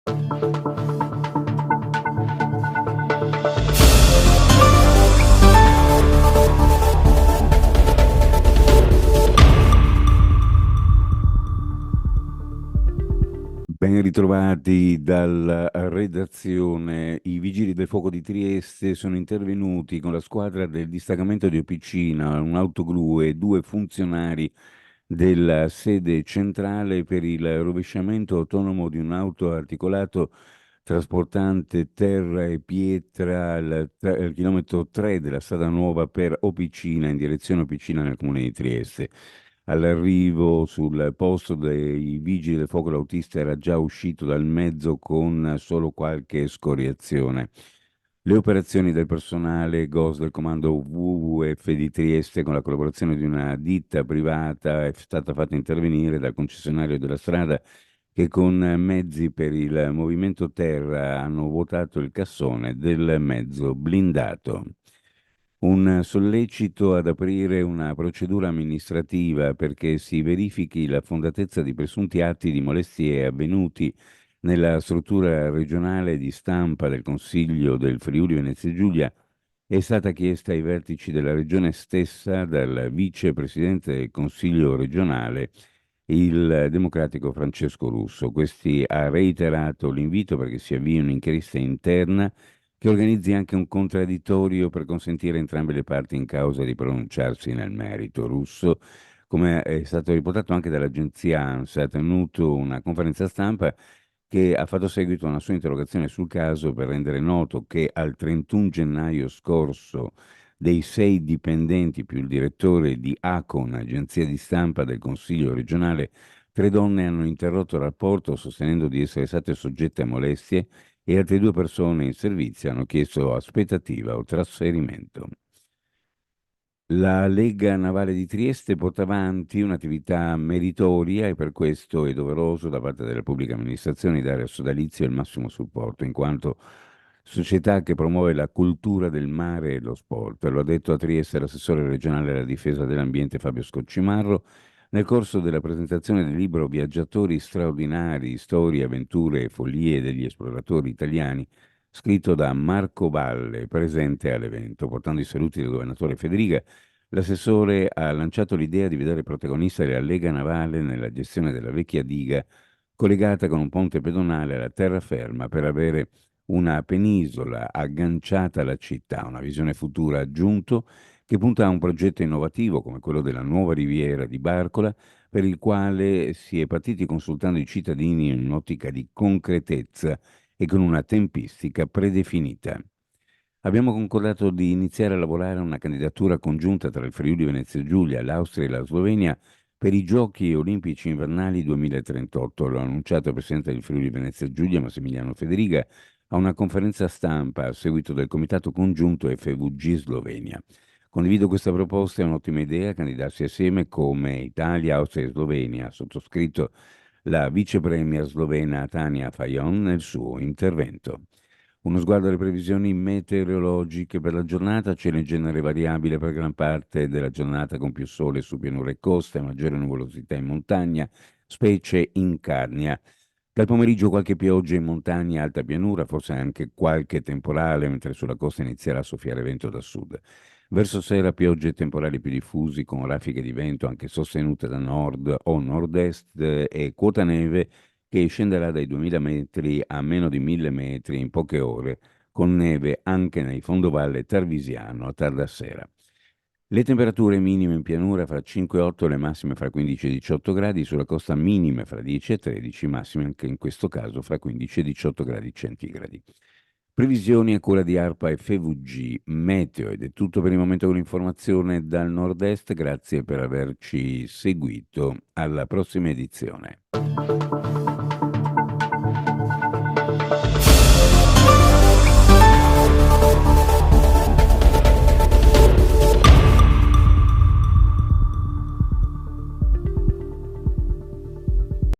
Ben ritrovati dalla redazione. I Vigili del Fuoco di Trieste sono intervenuti con la squadra del distaccamento di Opicina, un autoglu e due funzionari della sede centrale per il rovesciamento autonomo di un auto articolato trasportante terra e pietra al chilometro 3 della strada nuova per Opicina, in direzione Opicina nel comune di Trieste. All'arrivo sul posto dei vigili del fuoco l'autista era già uscito dal mezzo con solo qualche scoriazione. Le operazioni del personale GOS del comando WWF di Trieste con la collaborazione di una ditta privata è stata fatta intervenire dal concessionario della strada che con mezzi per il movimento terra hanno vuotato il cassone del mezzo blindato. Un sollecito ad aprire una procedura amministrativa perché si verifichi la fondatezza di presunti atti di molestie avvenuti nella struttura regionale di stampa del Consiglio del Friuli Venezia Giulia è stata chiesta ai vertici della regione stessa dal vicepresidente del Consiglio regionale, il democratico Francesco Russo. Questi ha reiterato l'invito perché si avvii un'inchiesta interna che organizzi anche un contraddittorio per consentire a entrambe le parti in causa di pronunciarsi nel merito. Russo, come è stato riportato anche dall'agenzia ANSA, ha tenuto una conferenza stampa che ha fatto seguito a una sua interrogazione sul caso per rendere noto che al 31 gennaio scorso dei 6 dipendenti più il direttore di ACON, agenzia di stampa del Consiglio regionale, 3 donne hanno interrotto il rapporto sostenendo di essere state soggette a molestie e altre 2 persone in servizio hanno chiesto aspettativa o trasferimento. La Lega Navale di Trieste porta avanti un'attività meritoria e per questo è doveroso da parte della pubblica amministrazione dare al sodalizio il massimo supporto, in quanto società che promuove la cultura del mare e lo sport. Lo ha detto a Trieste l'assessore regionale alla difesa dell'ambiente Fabio Scoccimarro nel corso della presentazione del libro Viaggiatori straordinari, storie, avventure e follie degli esploratori italiani, scritto da Marco Valle, presente all'evento. Portando i saluti del governatore Federica, l'assessore ha lanciato l'idea di vedere protagonista la Lega Navale nella gestione della vecchia diga collegata con un ponte pedonale alla terraferma per avere una penisola agganciata alla città, una visione futura aggiunto che punta a un progetto innovativo come quello della nuova riviera di Barcola, per il quale si è partiti consultando i cittadini in un'ottica di concretezza e con una tempistica predefinita. Abbiamo concordato di iniziare a lavorare a una candidatura congiunta tra il Friuli Venezia Giulia, l'Austria e la Slovenia per i Giochi Olimpici Invernali 2038. Lo ha annunciato il Presidente del Friuli Venezia Giulia, Massimiliano Federica, a una conferenza stampa a seguito del Comitato Congiunto FVG Slovenia. Condivido questa proposta, è un'ottima idea candidarsi assieme come Italia, Austria e Slovenia, ha sottoscritto la vice premier slovena Tanja Fajon nel suo intervento. Uno sguardo alle previsioni meteorologiche per la giornata, cielo in genere variabile per gran parte della giornata con più sole su pianura e costa e maggiore nuvolosità in montagna, specie in Carnia. Dal pomeriggio qualche pioggia in montagna e alta pianura, forse anche qualche temporale, mentre sulla costa inizierà a soffiare vento da sud. Verso sera piogge e temporali più diffusi con raffiche di vento anche sostenute da nord o nord-est e quota neve che scenderà dai 2000 metri a meno di 1000 metri in poche ore, con neve anche nei fondovalle tarvisiano a tarda sera. Le temperature minime in pianura fra 5 e 8, le massime fra 15 e 18 gradi, sulla costa minime fra 10 e 13, massime anche in questo caso fra 15 e 18 gradi centigradi. Previsioni a cura di ARPA e FVG Meteo ed è tutto per il momento con l'informazione dal nord-est, grazie per averci seguito. Alla prossima edizione.